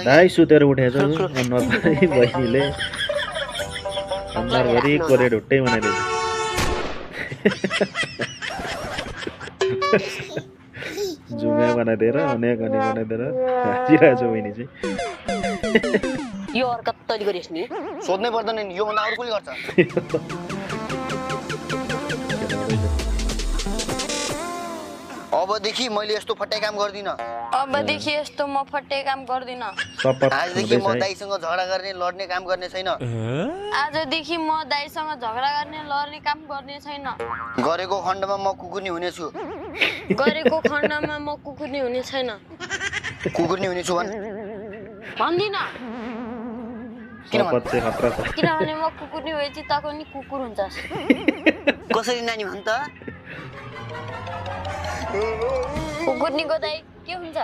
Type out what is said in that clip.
दाइ सुतेर उठेछ अनुहार बहिनीले अनुहारभरि कोरे ढुट्टै बनाइदिएछ जुङ्गा बनाइदिएर अनेक बनाइदिएर हाँसिरहेको छ बहिनी चाहिँ यो हरकत तैँले गरिस् नि सोध्नै पर्दैन नि यो भन्दा अरू कसले गर्छ अबदेखि मैले यस्तो फट्टे काम गर्दिन अबदेखि यस्तो म फट्टे काम गर्दिन शपथ आजदेखि म हुँदैछ है। दाइसँग झगडा गर्ने लड्ने काम गर्ने छैन आजदेखि म दाइसँग झगडा गर्ने लड्ने काम गर्ने छैन गरेको खण्डमा म कुकुर्नी हुनेछु गरेको खण्डमा म कुकुर्नी हुने छैन कुकुर्नी हुनेछु भन् भन्दिन शपथ चाहिँ खतरा छ किनभने म कुकुर्नी भएपछि तँ पनि कुकुर हुन्छस् कसरी नानी भन् त कुकुर्नीको दाइ के हुन्छ